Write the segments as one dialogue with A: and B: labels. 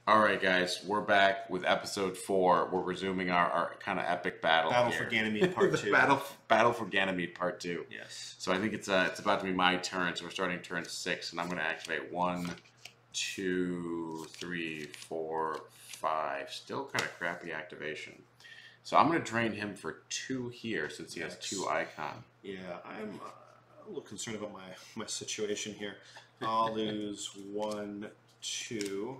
A: All right, guys, we're back with episode 4. We're resuming our kind of epic battle.
B: Battle
A: here.
B: for Ganymede Part 2.
A: Battle for Ganymede Part 2.
B: Yes.
A: So I think it's about to be my turn. So we're starting turn 6, and I'm going to activate 1, 2, 3, 4, 5. Still kind of crappy activation. So I'm going to drain him for 2 here since he has 2 icon.
B: Yeah, I'm a little concerned about my situation here. I'll lose 1, 2.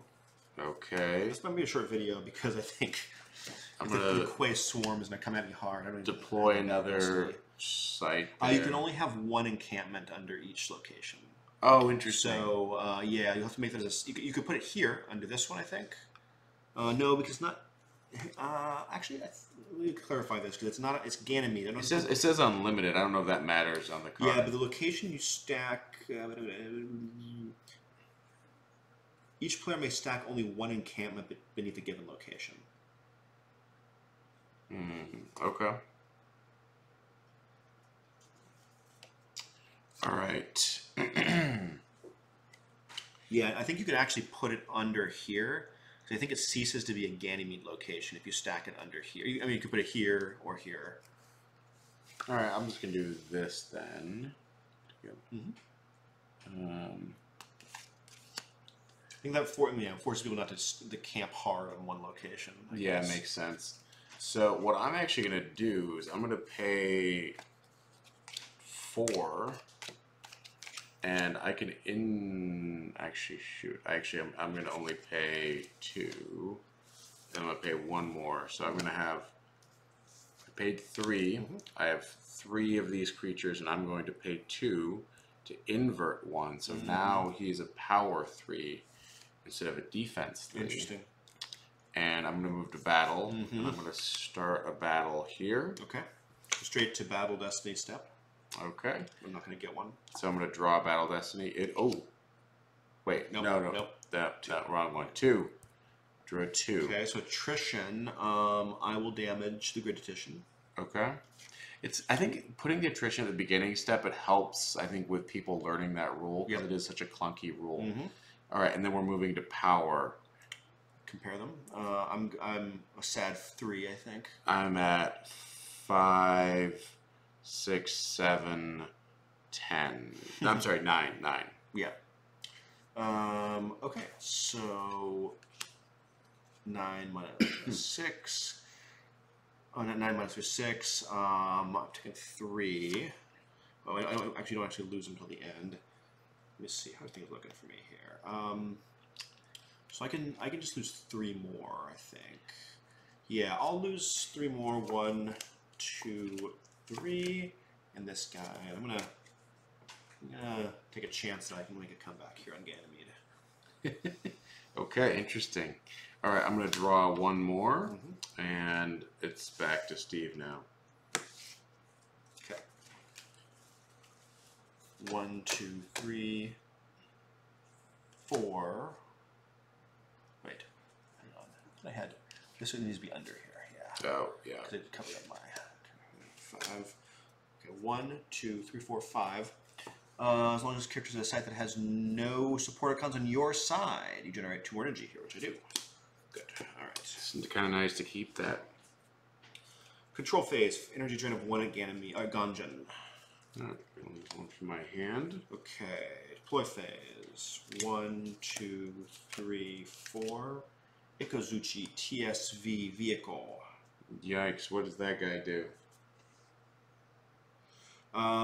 A: Okay.
B: This might be a short video because I think
A: I'm
B: the
A: going
B: Quay Swarm is going to come at me hard. I don't
A: deploy another site.
B: You can only have 1 encampment under each location.
A: Oh, interesting.
B: So, yeah, you have to make that as you could put it here under this one, I think. No, because not. Actually, let me clarify this because it's not. It's Ganymede.
A: It says unlimited. I don't know if that matters on the card.
B: Yeah, but the location you stack. Each player may stack only 1 encampment beneath a given location.
A: Okay. All right.
B: Yeah, I think you could actually put it under here. I think it ceases to be a Ganymede location if you stack it under here. I mean, you could put it here or here.
A: All right, I'm just going to do this then.
B: I think that forces people not to camp hard on one location. I guess.
A: Makes sense. So what I'm actually going to do is I'm going to pay 4, and I can actually shoot. I'm going to only pay 2. Then I'm going to pay 1 more. So I'm going to have. I paid 3. I have 3 of these creatures, and I'm going to pay 2 to invert 1. So now he's a power 3. Instead of a defense 3.
B: Interesting.
A: And I'm going to move to battle. And I'm going to start a battle here.
B: Okay. Straight to battle destiny step.
A: Okay.
B: I'm not going to get 1.
A: So I'm going to draw battle destiny. Wait.
B: Nope.
A: No. That wrong one. 2. Drew a 2.
B: Okay. So attrition. I will damage the grid attrition.
A: Okay. I think putting the attrition at the beginning step, it helps. I think with people learning that rule because it is such a clunky rule. All right, and then we're moving to power.
B: Compare them. I'm a sad 3, I think.
A: I'm at 5, 6, 7, 10. I'm sorry, 9.
B: Yeah. Okay, so 9 minus 6. Oh, 9 minus 6. I'm taking 3. Oh, I actually don't lose until the end. Let me see how things looking for me here. So I can just lose 3 more, I think. Yeah, I'll lose 3 more. 1, 2, 3, and this guy. I'm gonna take a chance that I can make a comeback here on Ganymede.
A: Okay, interesting. All right, I'm gonna draw 1 more, and it's back to Steve now.
B: Okay. 1, 2, 3, 4. Wait, hang on. I had this one needs to be under here. Yeah.
A: Oh, yeah.
B: Because it covered up my 5. Okay, 1, 2, 3, 4, 5. As long as character's at a site that has no support icons on your side, you generate 2 more energy here, which I do. Good. All right.
A: It's kind of nice to keep that.
B: Control phase. Energy drain of 1 at Ganymede. Gonjan.
A: All right, one from my hand.
B: Okay. Deploy phase. 1, 2, 3, 4. Ikozuchi TSV vehicle.
A: Yikes! What does that guy do?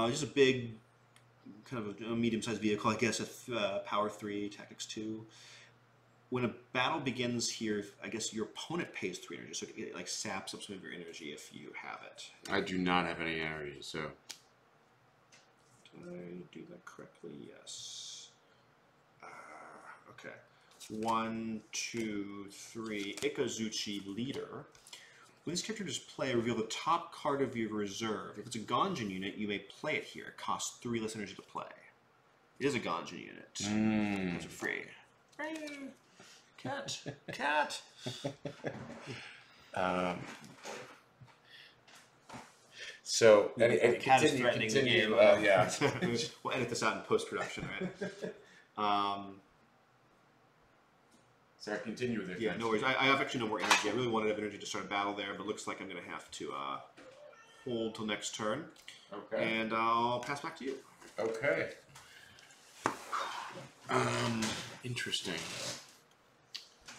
B: Just a big, kind of a medium-sized vehicle, I guess. Power 3, tactics 2. When a battle begins here, I guess your opponent pays 3 energy, so it like saps up some of your energy if you have it.
A: I do not have any energy, so.
B: Did I do that correctly? Yes. Okay. 1, 2, 3. Ikozuchi leader. When this character enters play, reveal the top card of your reserve. If it's a Gonjin unit, you may play it here. It costs 3 less energy to play. It is a Gonjin unit. Those are free. Cat. Cat.
A: So,
B: Cat is threatening the game.
A: Yeah.
B: We'll edit this out in post-production, right?
A: Sorry, continue with it.
B: Yeah, no worries. I have actually no more energy. I really wanted to have energy to start a battle there, but it looks like I'm going to have to hold till next turn.
A: Okay.
B: And I'll pass back to you.
A: Okay. Interesting.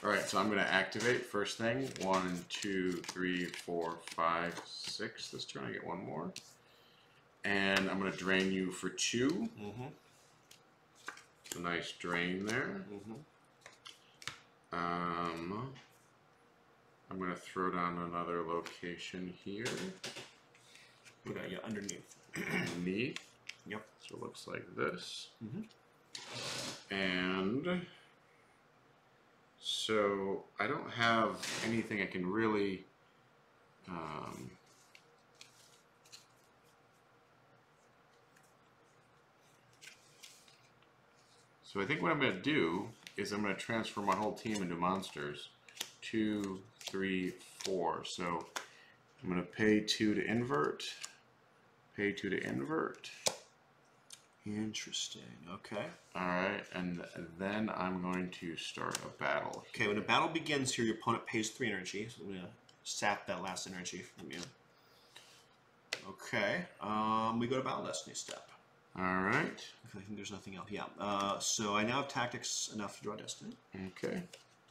A: All right, so I'm going to activate first thing. 1, 2, 3, 4, 5, 6 this turn. I get one more. And I'm going to drain you for 2.
B: Mm-hmm.
A: A nice drain there.
B: Mm-hmm.
A: I'm going to throw down another location here.
B: Okay, yeah, underneath.
A: Underneath.
B: Yep.
A: So it looks like this.
B: Mm-hmm.
A: And so I don't have anything I can really so I think what I'm going to do is I'm going to transfer my whole team into monsters. 2, 3, 4. So I'm going to pay 2 to invert. Pay 2 to invert.
B: Interesting. Okay.
A: Alright, and then I'm going to start a battle.
B: Okay, when a battle begins here, your opponent pays 3 energy. So I'm going to sap that last energy from you. Okay. We go to Battle Destiny step.
A: Alright.
B: I think there's nothing else. Yeah. So I now have tactics enough to draw Destiny.
A: Okay.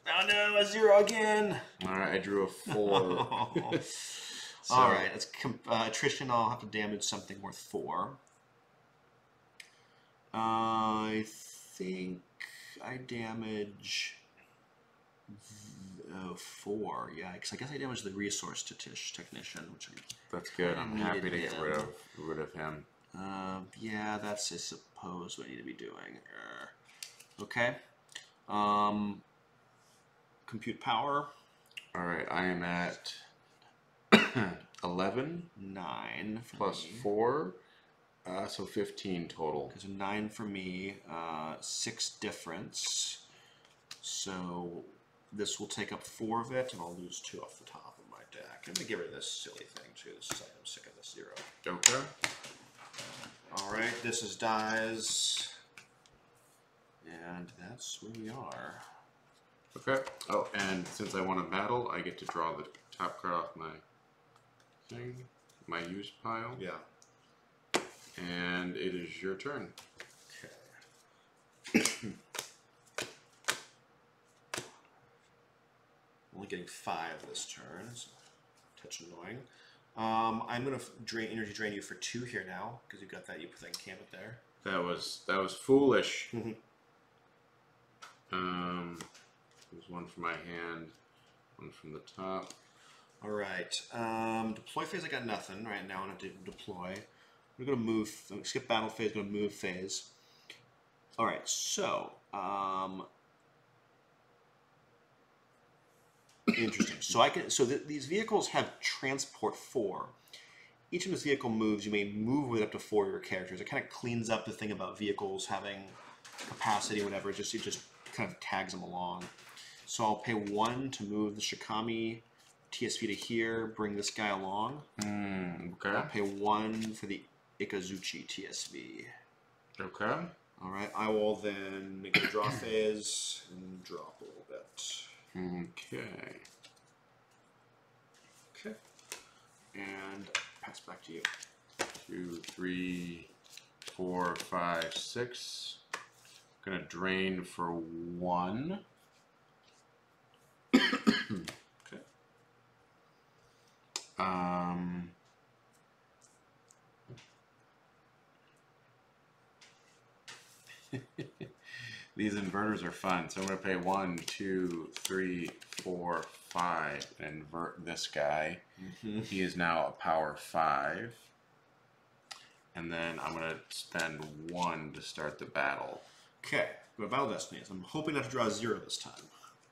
B: Oh no, a 0 again!
A: Alright, I drew a 4.
B: So, alright, let's attrition. I'll have to damage something worth 4. I think I damage 4. Yeah, because I guess I damage the resource technician, which
A: that's good. I'm happy to get rid of him.
B: Yeah, that's I suppose what I need to be doing. Okay. Compute power.
A: All right, I am at 11.
B: 9 for
A: plus
B: me.
A: 4. So 15 total.
B: Because 9 for me, 6 difference. So this will take up 4 of it, and I'll lose 2 off the top of my deck. I'm going to get rid of this silly thing, too. This is, I'm sick of this 0.
A: Okay.
B: Alright, this is dies. And that's where we are.
A: Okay. Oh, and since I won a battle, I get to draw the top card off my thing, my used pile.
B: Yeah.
A: And it is your turn.
B: Okay. Only getting 5 this turn, so touch annoying. I'm gonna energy drain you for 2 here now because you got that. You put that encampment there.
A: That was foolish.
B: Mm-hmm.
A: There's one from my hand, one from the top.
B: All right. Deploy phase. I got nothing right now. I'm gonna deploy. We're gonna move. Skip battle phase. Gonna move phase. All right. So. Interesting. So I can. So these vehicles have transport 4. Each of this vehicle moves. You may move with up to 4 of your characters. It kind of cleans up the thing about vehicles having capacity, whatever. It just kind of tags them along. So I'll pay 1 to move the Shikami TSV to here. Bring this guy along.
A: Okay.
B: I'll pay 1 for the Ikazuchi TSV.
A: Okay.
B: All right. I will then make a draw phase and drop a little bit.
A: Okay.
B: Okay. And pass back to you.
A: 2, 3, 4, 5, 6. Gonna drain for 1.
B: Okay.
A: These inverters are fun, so I'm gonna pay 1, 2, 3, 4, 5, and invert this guy. He is now a power 5. And then I'm gonna spend 1 to start the battle.
B: Okay. Go to Battle Destinies. I'm hoping not to draw 0 this time.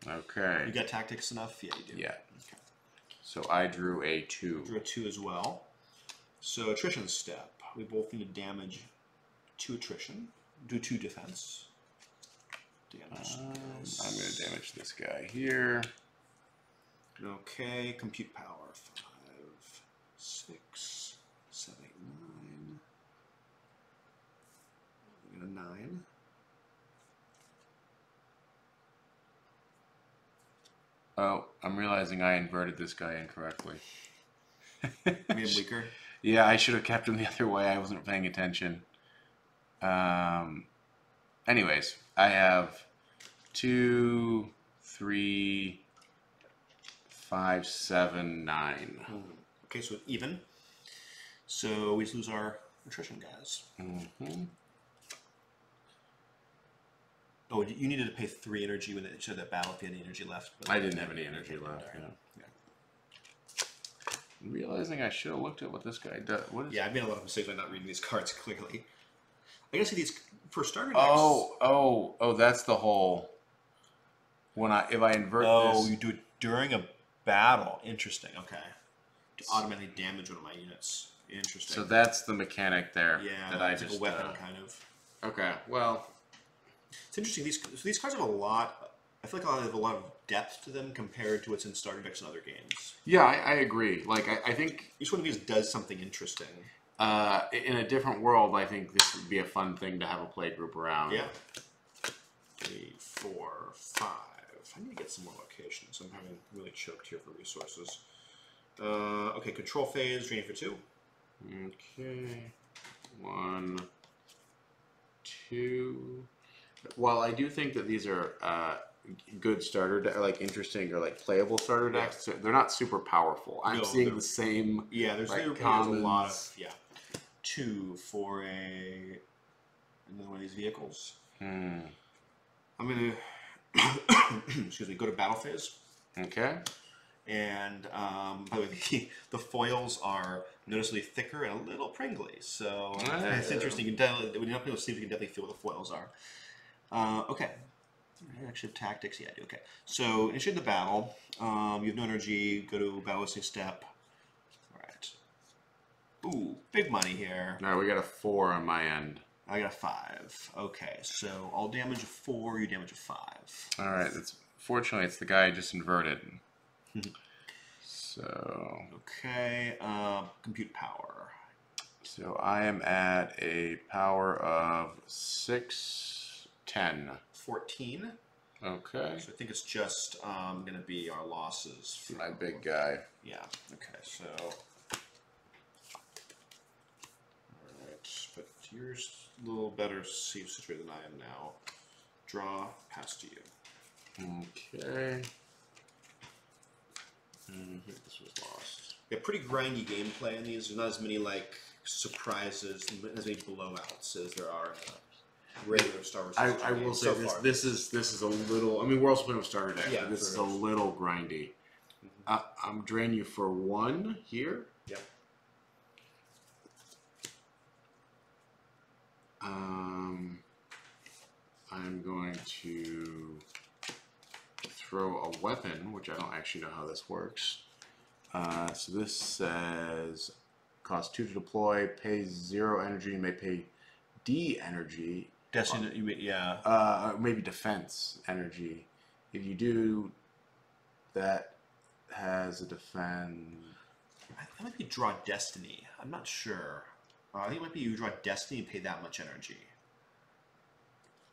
A: Okay.
B: You got tactics enough? Yeah, you do.
A: Yeah.
B: Okay.
A: So I drew a 2.
B: Drew a 2 as well. So attrition step. We both need to damage 2 attrition. Do 2 defense. Damage.
A: I'm going to damage this guy here.
B: Okay. Compute power. 5, 6, 7, 8, 9. We got a 9.
A: Oh, I'm realizing I inverted this guy incorrectly.
B: Made him weaker.
A: Yeah, I should have kept him the other way. I wasn't paying attention. Anyways, I have 2, 3, 5, 7, 9.
B: Okay, so even. So we just lose our attrition guys.
A: Mm-hmm.
B: Oh, you needed to pay 3 energy when it showed that battle if you had any energy left. But
A: I didn't have any energy left. Yeah. I'm realizing I should have looked at what this guy does. What is?
B: Yeah, I've made a lot of mistakes by not reading these cards clearly. I guess these for starter decks.
A: Oh! That's the whole. If I invert this.
B: Oh, you do it during a battle. Interesting. Okay. To automatically damage one of my units. Interesting.
A: So that's the mechanic there.
B: Yeah.
A: That I
B: it's
A: just.
B: like a weapon kind of.
A: Okay. Well.
B: It's interesting. These cards have a lot. I feel like they have a lot of depth to them compared to what's in starter decks in other games.
A: Yeah, I agree. Like I think
B: each one of these does something interesting.
A: In a different world, I think this would be a fun thing to have a play group around.
B: Yeah. 3, 4, 5. I need to get some more locations. I'm having really choked here for resources. Okay, control phase, draining for 2.
A: Okay. 1, 2. While I do think that these are good starter like interesting or like playable starter decks, they're not super powerful. I'm seeing the same.
B: Yeah, there's a lot of 2 for another one of these vehicles. I'm gonna excuse me, go to battle phase.
A: Okay.
B: And by the way, the foils are noticeably thicker and a little pringly, so it's interesting. You can definitely, when you're not able to sleep, you can definitely feel what the foils are. Okay. Actually, tactics. Yeah, I do. Okay. So initiate the battle. You have no energy. Go to battle listing step. All right. Ooh, big money here.
A: All right, we got a 4 on my end.
B: I got a 5. Okay, so I'll damage a 4. You damage a 5.
A: All right. Fortunately, it's the guy I just inverted. So.
B: Okay. Compute power.
A: So I am at a power of 6, 10.
B: 14.
A: Okay.
B: So I think it's just going to be our losses.
A: My big guy.
B: Yeah. Okay. So. All right. But yours a little better situated than I am now. Draw. Pass to you.
A: Okay. I think this was lost.
B: Yeah, pretty grindy gameplay in these. There's not as many like surprises, as many blowouts as there are in regular Star Wars.
A: I will say this is a little. I mean, we're also playing with starter deck.
B: Yeah,
A: but this is a little grindy. I'm draining you for 1 here.
B: Yep.
A: I'm going to throw a weapon, which I don't actually know how this works. So this says cost 2 to deploy, pay 0 energy, may pay D energy.
B: Destiny, yeah.
A: Maybe defense energy. If you do, that has a defend.
B: I might be draw destiny. I'm not sure. I think it might be you draw destiny and pay that much energy.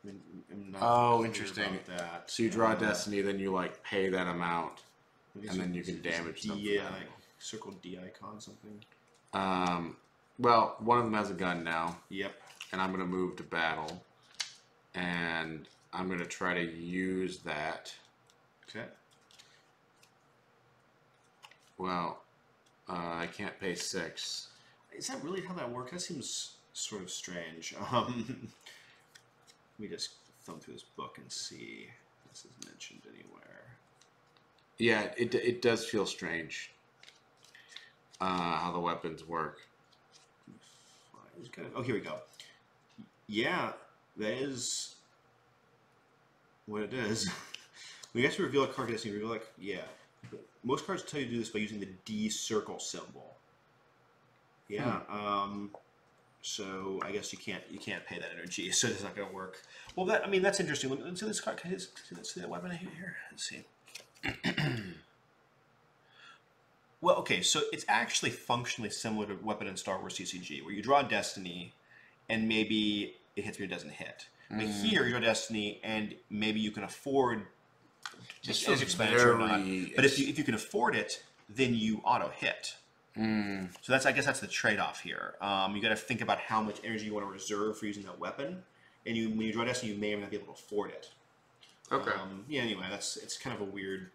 B: I'm not
A: interesting.
B: About that.
A: So you draw destiny, then you like pay that amount, and then you can damage them.
B: Yeah, like circle D icon something.
A: Well, one of them has a gun now.
B: Yep.
A: And I'm gonna move to battle, and I'm gonna try to use that.
B: Okay.
A: Well, I can't pay 6.
B: Is that really how that works? That seems sort of strange. Let me just thumb through this book and see if this is mentioned anywhere.
A: Yeah, it does feel strange how the weapons work.
B: Oh, here we go. Yeah, that is what it is. When you actually reveal a card, you reveal like, yeah. Most cards tell you to do this by using the D circle symbol. Yeah. So I guess you can't pay that energy, so it's not going to work. Well, that's interesting. Let's see this card. Let's see that weapon here. Let's see. Well, okay, so it's actually functionally similar to weapon in Star Wars TCG, where you draw Destiny, and maybe it hits me or doesn't hit. But here you draw Destiny, and maybe you can afford
A: Just
B: It's
A: feels
B: expenditure or not.
A: very.
B: But if you can afford it, then you auto hit. So I guess that's the trade-off here. You got to think about how much energy you want to reserve for using that weapon, and when you draw Destiny, you may or may not be able to afford it.
A: Okay.
B: Yeah. Anyway, it's kind of weird,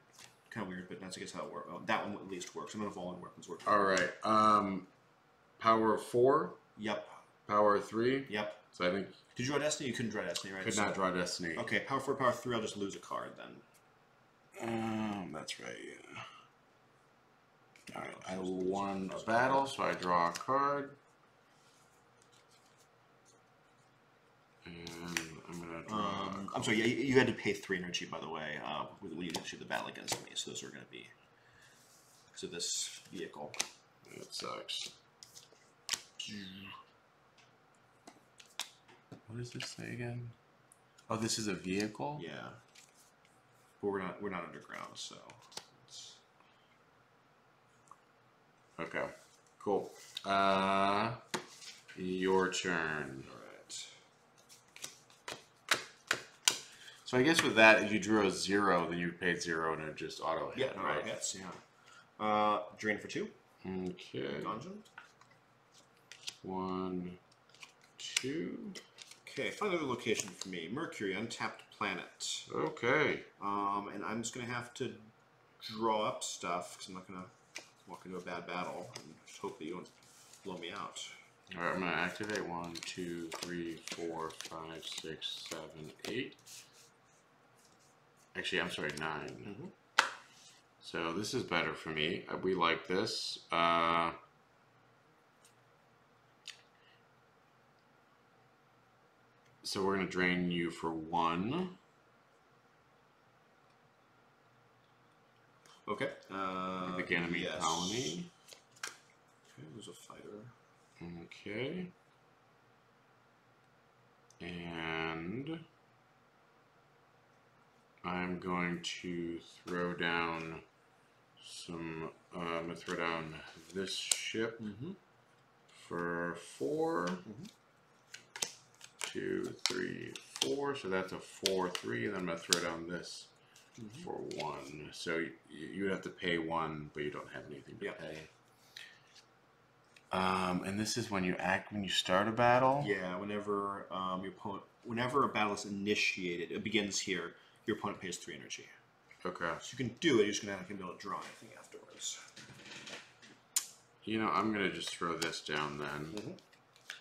B: but that's I guess how it works. That one at least works. I'm gonna evolving weapons work.
A: All right. Power 4.
B: Yep.
A: Power 3.
B: Yep.
A: So I think
B: Did you draw Destiny? You couldn't draw Destiny, right?
A: could not draw Destiny.
B: Okay. Power 4, Power 3. I'll just lose a card then.
A: That's right. Yeah. All right. I won a battle, so I draw a card. And I'm gonna draw.
B: I'm sorry. Yeah, you had to pay 3 energy, by the way, when you initiated the battle against me. So those are going to be because of this vehicle.
A: That sucks. What does this say again? Oh, this is a vehicle?
B: Yeah. But we're not underground, so.
A: Okay. Cool. Your turn.
B: All right.
A: So I guess with that, if you drew a 0, then you paid 0 and it just auto hit,
B: Yeah.
A: right?
B: Hits. Yeah. Drain for 2.
A: Okay.
B: Dungeon.
A: 1, 2.
B: Okay. Find another location for me. Mercury, untapped planet.
A: Okay.
B: And I'm just gonna have to draw up stuff because I'm not gonna walk into a bad battle and just hope that you don't blow me out.
A: All right, I'm gonna activate 1, 2, 3, 4, 5, 6, 7, 8. Actually, I'm sorry, 9. So this is better for me. We like this. So we're gonna drain you for 1.
B: Okay.
A: The Ganymede
B: yes.
A: colony.
B: Okay, there's a fighter.
A: Okay. And I'm going to throw down some. I'm gonna throw down this ship for 4. 2, 3, 4. So that's a 4-3, and then I'm gonna throw down this for 1. So you would have to pay 1, but you don't have anything to pay. And this is when you start a battle.
B: Yeah, whenever whenever a battle is initiated, it begins here. Your opponent pays 3 energy.
A: Okay.
B: So you can do it. You're just gonna have to be able to draw anything afterwards.
A: You know, I'm gonna just throw this down then.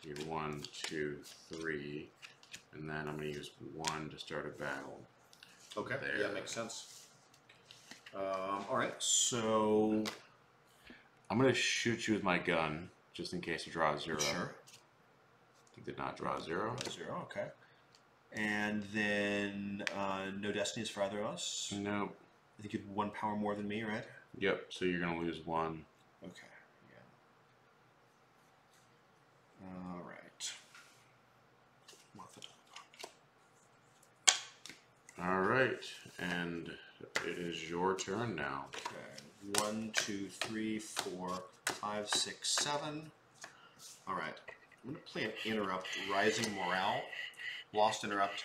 A: Need 1, 2, 3, and then I'm gonna use 1 to start a battle.
B: Okay.
A: There.
B: Yeah, makes sense. All right. So
A: I'm gonna shoot you with my gun just in case you draw a 0.
B: sure.
A: You did not draw a 0.
B: 0. Okay. And then no destinies for either of us.
A: Nope.
B: I think you have 1 power more than me, right?
A: Yep. So you're gonna lose 1.
B: Okay. Yeah. All right.
A: All right, and it is your turn now.
B: Okay. 1, 2, 3, 4, 5, 6, 7. All right. I'm going to play an interrupt, Rising Morale, Lost Interrupt.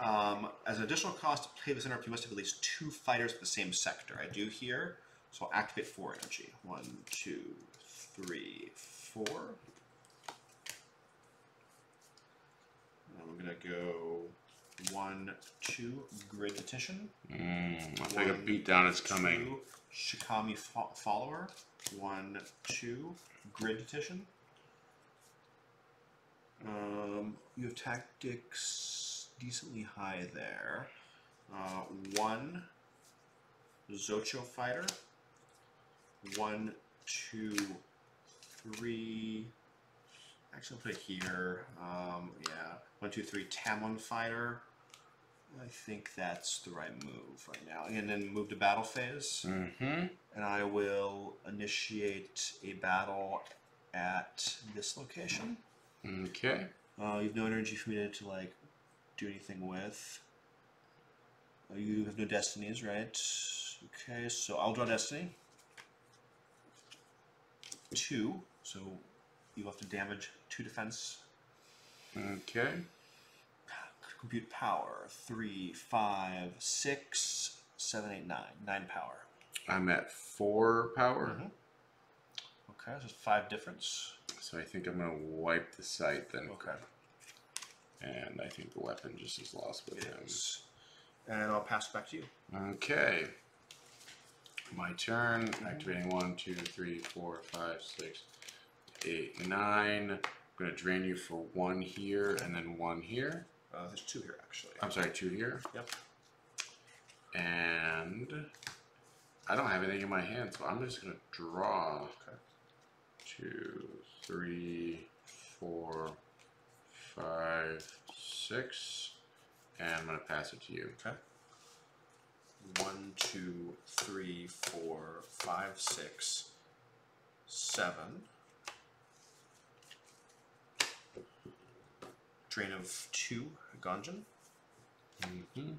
B: As an additional cost to play this interrupt, you must have at least 2 fighters in the same sector. I do here, so I'll activate 4 energy. 1, 2, 3, 4. And I'm going to go 1, 2, Grid Petition.
A: I think a beatdown is coming.
B: 2, Shikami Follower. 1, 2, Grid Petition. You have tactics decently high there. 1, Zocho Fighter. 1, 2, 3. Actually, I'll put it here. Yeah. 1, 2, 3, Tamlin Fighter. I think that's the right move right now. And then move to battle phase. And I will initiate a battle at this location.
A: Okay.
B: You have no energy for me to like do anything with. You have no destinies, right? Okay, so I'll draw destiny. 2, so you have to damage 2 defense.
A: Okay.
B: Compute power 3, 5, 6, 7, 8, 9. 9 power.
A: I'm at 4 power.
B: Mm-hmm. Okay, so 5 difference.
A: So I think I'm going to wipe the site then.
B: Okay.
A: And I think the weapon just is lost with him.
B: And I'll pass it back to you.
A: Okay. My turn. Activating 1, 2, 3, 4, 5, 6, 8, 9. I'm going to drain you for 1 here and then 1 here.
B: There's 2 here, actually.
A: I'm sorry, 2 here.
B: Yep.
A: And I don't have anything in my hand, so I'm just going to draw.
B: Okay.
A: 2, 3, 4, 5, 6. And I'm going to pass it to you.
B: Okay. 1, 2, 3, 4, 5, 6, 7. Drain of 2, Gonjin.
A: Mm-hmm.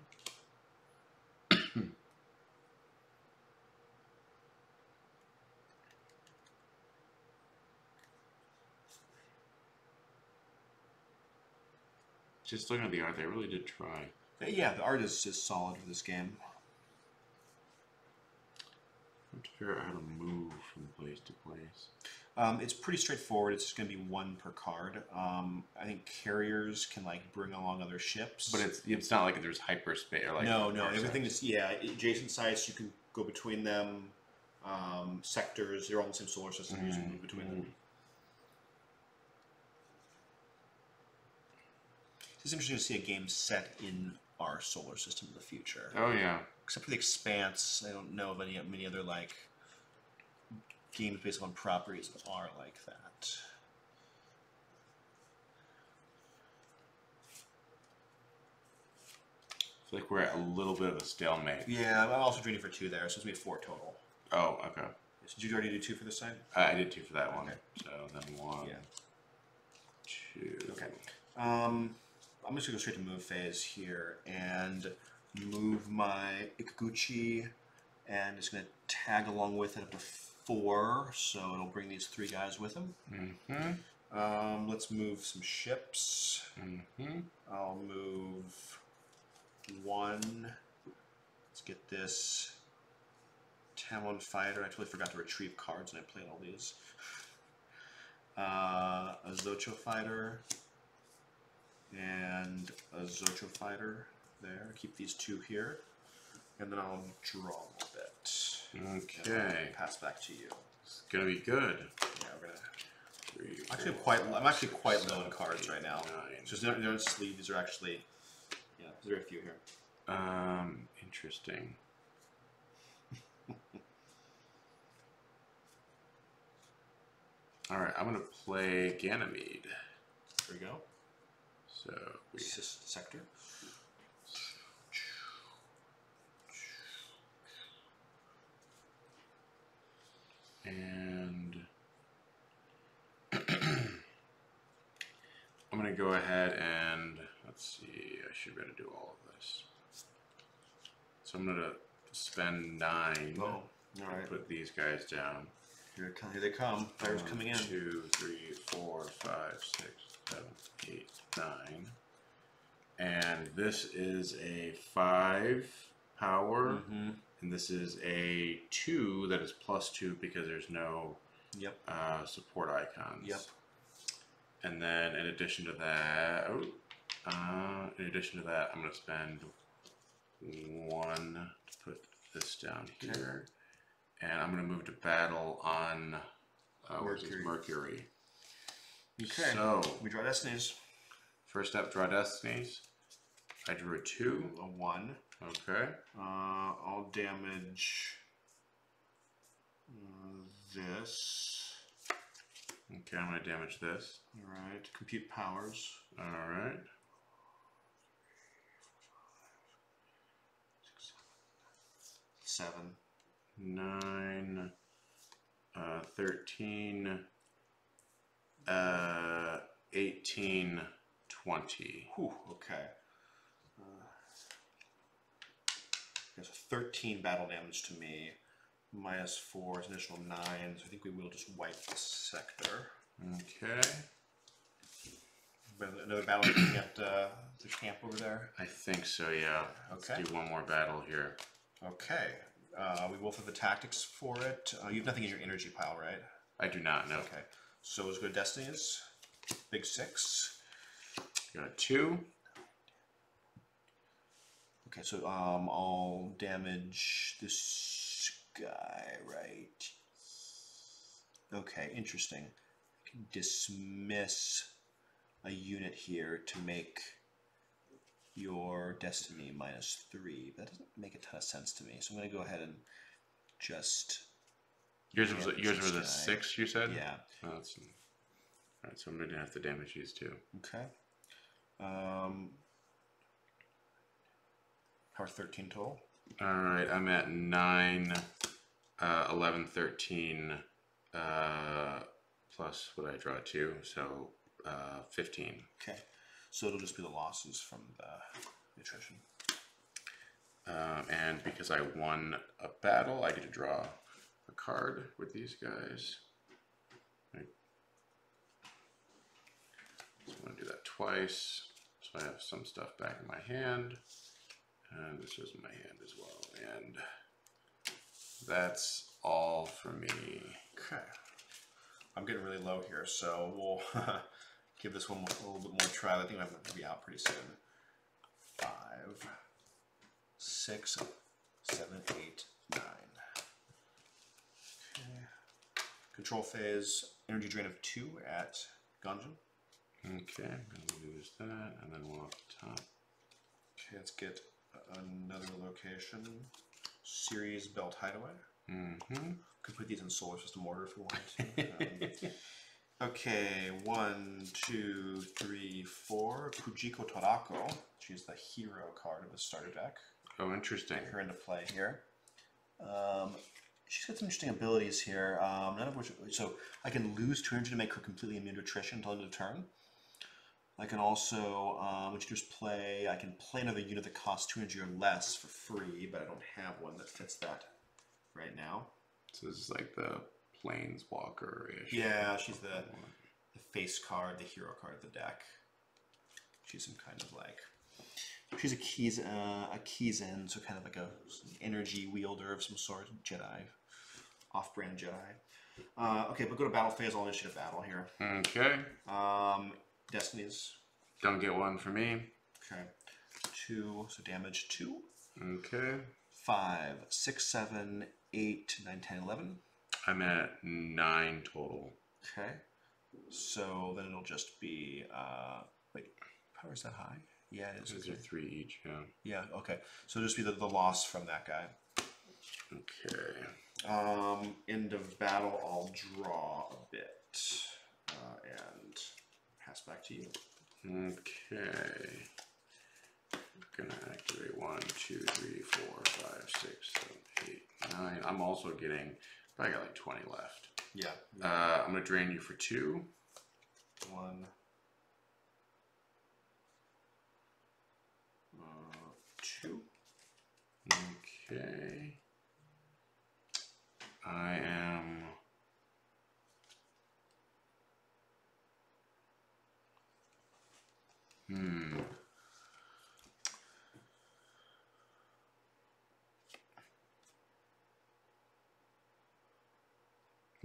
A: Just looking at the art, they really did try.
B: Yeah, the art is solid for this game.
A: I have to figure out how to move from place to place.
B: It's pretty straightforward. It's just going to be 1 per card. I think carriers can like bring along other ships,
A: But it's not like there's hyperspace or like
B: no. Everything is adjacent sites. You can go between them. Sectors. They're all in the same solar system. You just move between them. It's interesting to see a game set in our solar system in the future.
A: Oh yeah.
B: Except for the Expanse, I don't know of many other like games based on properties that are like that.
A: I feel like we're at a little bit of a stalemate.
B: Yeah, I'm also draining for 2 there, so it's gonna be 4 total.
A: Oh, okay.
B: So did you already do 2 for this side?
A: I did 2 for that one.
B: Okay.
A: So then 1,
B: Yeah.
A: 2.
B: Okay. I'm just gonna go straight to move phase here and move my Ikaguchi, and it's gonna tag along with it up to 4, so it'll bring these 3 guys with him.
A: Mm-hmm.
B: Let's move some ships.
A: Mm-hmm.
B: I'll move 1. Let's get this Talon Fighter. I totally forgot to retrieve cards when I played all these. A Zocho Fighter and a Zocho Fighter there. Keep these 2 here, and then I'll draw a little bit.
A: Okay.
B: Pass back to you.
A: It's gonna be good.
B: Yeah, we're gonna.
A: 3,
B: I'm actually quite low in cards right now.
A: 9.
B: It's just they're in sleeve. These are actually, there's very few here.
A: Interesting. All right, I'm gonna play Ganymede.
B: There we go.
A: So we
B: Sector.
A: and I'm gonna go ahead and let's see. I should better do all of this. So I'm gonna spend 9.
B: Oh, all right.
A: Put these guys down.
B: Here they come. Players coming in.
A: 2, 3, 4, 5, 6, 7, 8, 9. And this is a 5 power, and this is a 2 that is +2 because there's no support icons.
B: Yep.
A: And then in addition to that, I'm going to spend 1 to put this down here. And I'm going to move to battle on Mercury.
B: Okay.
A: So,
B: we draw destinies.
A: First up, draw destinies. I drew a 2.
B: A 1.
A: Okay.
B: I'll damage this.
A: Okay, I'm going to damage this.
B: Alright. Compute powers.
A: Alright.
B: 7.
A: 9, 13, 18, 20.
B: Whew, okay. There's 13 battle damage to me. -4 is additional 9, so I think we will just wipe the sector.
A: Okay.
B: Another battle looking at the camp over there?
A: I think so, yeah.
B: Okay.
A: Let's do one more battle here.
B: Okay. We will have the tactics for it. You have nothing in your energy pile, right?
A: I do not know.
B: Okay. So let's go to Destinies. Big 6.
A: Got a 2.
B: Okay, so I'll damage this guy right. Okay, interesting. I can dismiss a unit here to make your destiny -3. That doesn't make a ton of sense to me. So I'm going to go ahead and just.
A: Yours was a 6, you said?
B: Yeah.
A: Oh, that's, all right, so I'm going to have to damage these 2.
B: Okay. Power 13 total.
A: All right, I'm at 9, 11, 13, plus what I draw 2, so 15.
B: Okay. So it'll just be the losses from the attrition.
A: And because I won a battle, I get to draw a card with these guys. Right. So I'm going to do that twice. So I have some stuff back in my hand. And this is my hand as well. And that's all for me.
B: Okay. I'm getting really low here, so we'll give this one a little bit more try. I think I'm going to be out pretty soon. 5, 6, 7, 8, 9. Okay. Control phase, energy drain of 2 at Gungeon.
A: Okay, I'm going to lose that, and then we'll up top.
B: Okay, let's get another location. Series Belt Hideaway. Could put these in solar system order if we wanted to. Okay, 1, 2, 3, 4. Kujiko Torako. She's the hero card of the starter deck.
A: Oh, interesting.
B: Get her into play here. She's got some interesting abilities here. None of which. So I can lose 2 energy to make her completely immune to attrition until end of turn. I can also, when she does play, I can play another unit that costs 2 energy or less for free, but I don't have one that fits that right now.
A: So this is like the Planeswalker-ish.
B: Yeah, she's the face card, the hero card of the deck. She's some kind of like, she's a keys in, so kind of like a energy wielder of some sort, Jedi, off-brand Jedi. Okay, but go to battle phase. I'll initiate a battle here.
A: Okay.
B: Destinies.
A: Don't get one for me.
B: Okay. 2, so damage 2.
A: Okay.
B: 5, 6, 7, 8, 9, 10, 11.
A: I'm at 9 total.
B: Okay. So then it'll just be, wait, power is that high? Yeah, it is.
A: Those are 3 each, yeah.
B: Yeah, okay. So it'll just be the loss from that guy.
A: Okay.
B: End of battle, I'll draw a bit. And pass back to you.
A: Okay. Gonna activate 1, 2, 3, 4, 5, 6, 7, 8, 9. I'm also getting, probably got like 20 left.
B: Yeah.
A: I'm gonna drain you for 2.
B: 1. 2.
A: Okay. I am.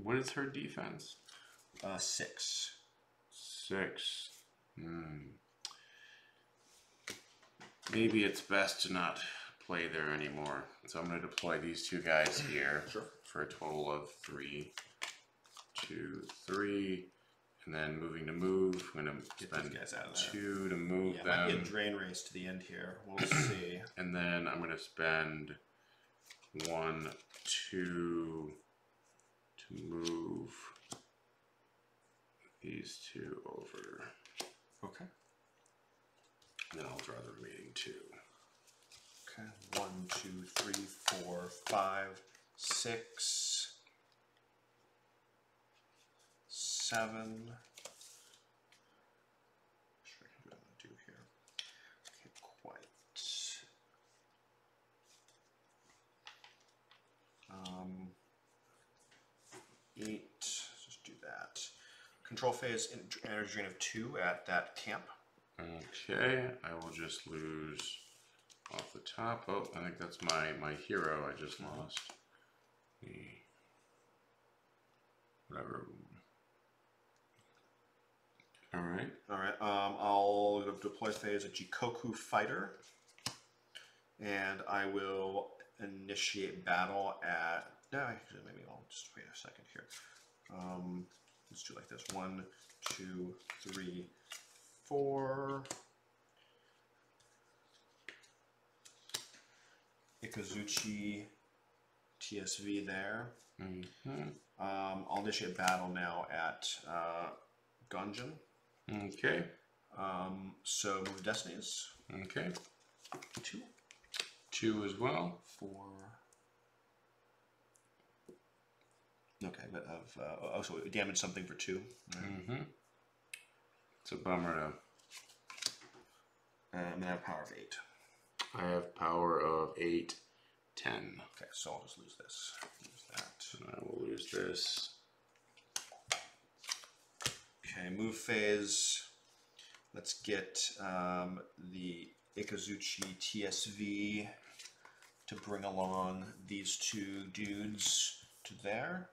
A: What is her defense?
B: 6.
A: 6. Maybe it's best to not play there anymore. So I'm going to deploy these 2 guys here for a total of 3, 2, 3. And then moving to move, I'm going to spend
B: guys out of there.
A: 2 to move them.
B: Might be a drain race to the end here. We'll see.
A: And then I'm going to spend 1, 2 to move these 2 over.
B: Okay.
A: And then I'll draw the remaining 2.
B: Okay. 1, 2, 3, 4, 5, 6, 7. Sure, I can do what I'm going to do here. Can't quite. 8. Let's just do that. Control phase, energy drain of 2 at that camp.
A: Okay, I will just lose off the top. Oh, I think that's my hero I just lost. Whatever. All right.
B: All right. I'll deploy phase a Jikoku Fighter, and I will initiate battle at. No, actually, maybe I'll just wait a second here. Let's do like this: 1, 2, 3, 4. Ikazuchi TSV there. I'll initiate battle now at Gungeon.
A: Okay.
B: So move Destinies.
A: Okay.
B: 2.
A: 2 as well.
B: 4. Okay, but so it damaged something for 2. Right.
A: It's a bummer to.
B: And then I have power of 8.
A: I have power of 8, 10.
B: Okay, so I'll just lose this. Lose that.
A: I will lose this.
B: Okay, move phase. Let's get the Ikazuchi TSV to bring along these 2 dudes to there.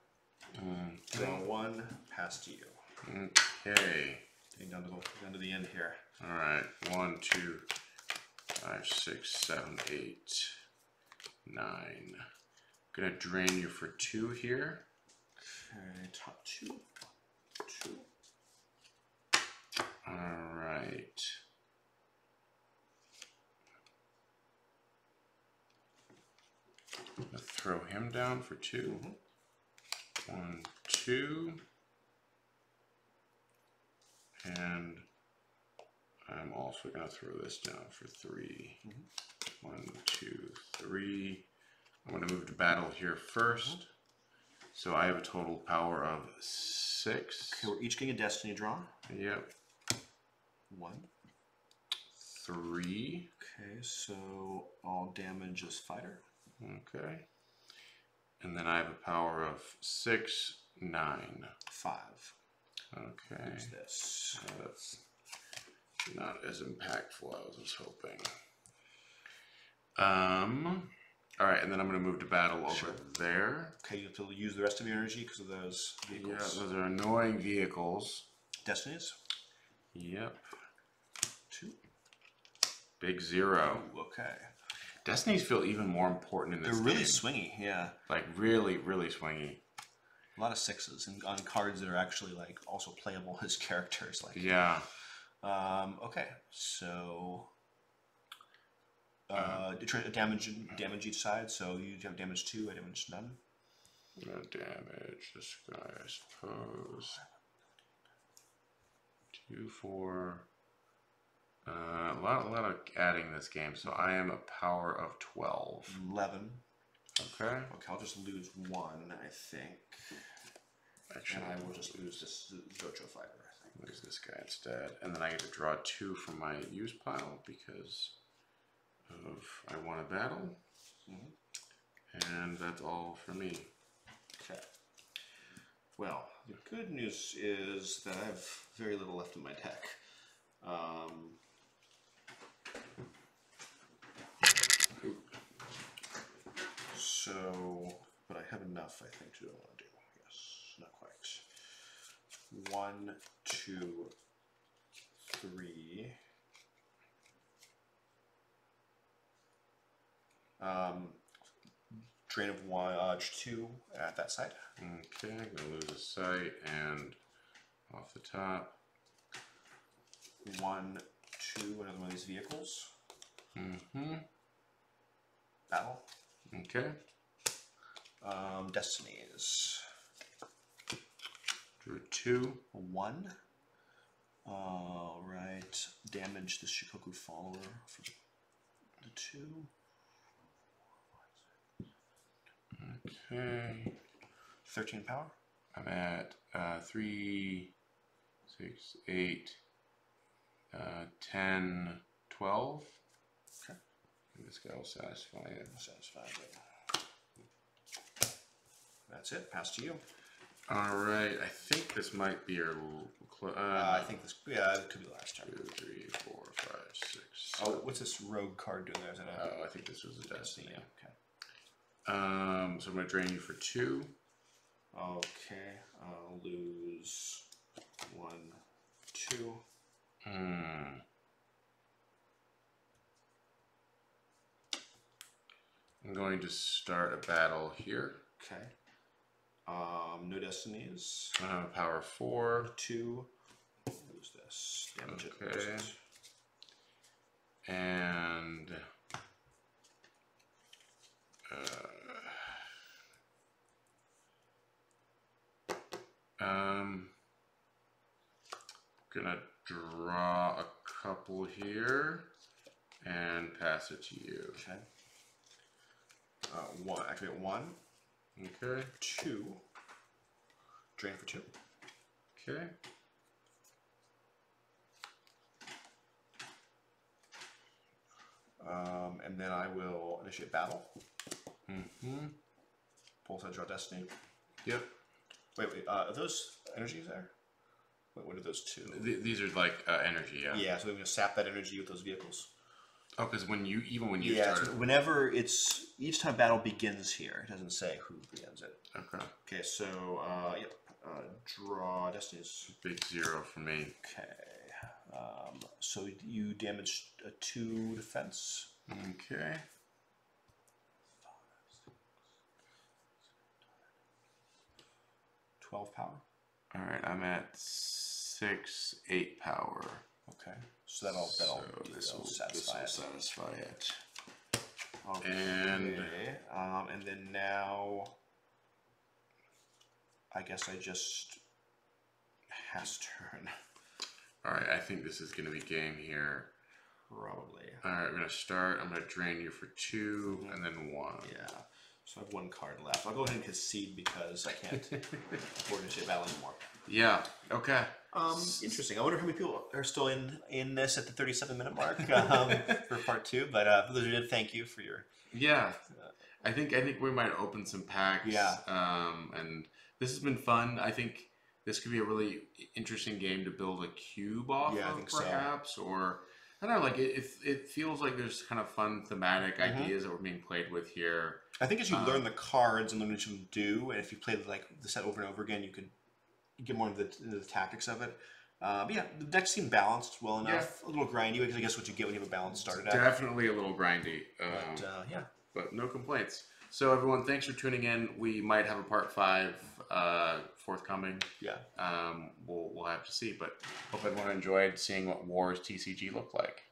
B: Draw 1, pass to you.
A: Okay.
B: Getting down to the end here.
A: All right. 1, 2, 5, 6, 7, 8, 9. Gonna drain you for 2 here.
B: Okay, top 2. 2.
A: All right. Gonna throw him down for 2. 1, 2. And I'm also going to throw this down for 3. 1, 2, 3. I'm going to move to battle here first. So I have a total power of 6.
B: Okay, we're each getting a destiny draw.
A: Yep.
B: 1.
A: 3.
B: Okay, so I'll damage this fighter.
A: Okay. And then I have a power of 6, 9.
B: 5.
A: Okay.
B: Use this.
A: That's not as impactful as I was hoping. All right, and then I'm going to move to battle over there.
B: Okay, you have to use the rest of your energy because of those vehicles.
A: Yeah, those are annoying vehicles.
B: Destinies?
A: Yep.
B: 2.
A: Big 0.
B: Ooh, okay.
A: Destinies feel even more important in this
B: They're really
A: game.
B: swingy, yeah.
A: Like, really, really swingy.
B: A lot of 6s and on cards that are actually like also playable as characters. Like
A: yeah.
B: Okay, so damage each side. So you have damage 2, I damage none.
A: I'm gonna damage this guy, I suppose. 2, 4. A lot of adding this game. So I am a power of 12.
B: 11.
A: Okay.
B: Okay, I'll just lose 1, I think.
A: Actually,
B: and I will just lose this Zocho fighter, I think.
A: Lose this guy instead. And then I get to draw 2 from my use pile because of I want a battle. And that's all for me.
B: Okay. Well, the good news is that I have very little left in my deck. So, but I have enough, I think, to do what I want to do. Yes, not quite. 1, 2, 3. Drain of 1, 2 at that side.
A: Okay, I'm going to lose a sight and off the top.
B: 1, 2, another one of these vehicles. Battle.
A: Okay.
B: Destinies.
A: Drew 2.
B: 1. Alright. Damage the Shikoku follower for the 2.
A: Okay.
B: 13 power.
A: I'm at 3, 6, 8, 10, 12.
B: Okay.
A: And this guy will satisfy it.
B: Satisfied. That's it. Pass to you.
A: All right. I think this might be your.
B: I think this. Yeah, it could be the last turn.
A: 2, 3, 4, 5, 6.
B: Oh, what's this rogue card doing there? Is it a...
A: Oh, I think this was a Destiny.
B: Yeah, okay.
A: So I'm going to drain you for 2.
B: Okay, I'll lose 1, 2.
A: I'm going to start a battle here.
B: Okay. No destinies.
A: I have a power 4.
B: 2. Lose this. Damage it.
A: Okay. And gonna draw a couple here and pass it to you.
B: Okay. 1. Activate 1.
A: Okay.
B: 2. Drain for 2.
A: Okay.
B: And then I will initiate battle.
A: Mm-hmm.
B: Pull side, draw destiny.
A: Yep.
B: Wait. Are those energies there? Wait, what are those 2?
A: These are like energy, yeah.
B: Yeah, so we're going to sap that energy with those vehicles.
A: Oh, because when you
B: yeah,
A: start
B: so whenever each time battle begins here, it doesn't say who begins it.
A: Okay.
B: Okay, so yep, draw destinies.
A: Big 0 for me.
B: Okay, so you damage a 2 defense.
A: Okay.
B: 12 power.
A: All right, I'm at 6, 8 power.
B: Okay, so that'll satisfy it.
A: Satisfy it.
B: Okay.
A: And
B: then now, I guess I just has turn.
A: All right, I think this is going to be game here.
B: Probably.
A: All right, we're going to start. I'm going to drain you for 2 and then 1.
B: Yeah. So I have 1 card left. I'll go ahead and concede because I can't afford to shit battle anymore.
A: Yeah. Okay.
B: Interesting. I wonder how many people are still in this at the 37-minute mark for part 2. But for those who did, thank you for your.
A: Yeah. I think we might open some packs.
B: Yeah.
A: And this has been fun. I think this could be a really interesting game to build a cube off
B: Yeah, I
A: of,
B: think
A: perhaps, or I don't know. Like it feels like there's kind of fun thematic ideas that were being played with here.
B: I think as you learn the cards and learn what you can do, and if you play like the set over and over again, you could get more into the tactics of it. But yeah, the deck seemed balanced well enough. Yeah. A little grindy, because I guess what you get when you have a balance started out.
A: Definitely a little grindy.
B: Yeah.
A: But no complaints. So everyone, thanks for tuning in. We might have a part 5 forthcoming.
B: Yeah.
A: We'll have to see. But hope everyone enjoyed seeing what Wars TCG looked like.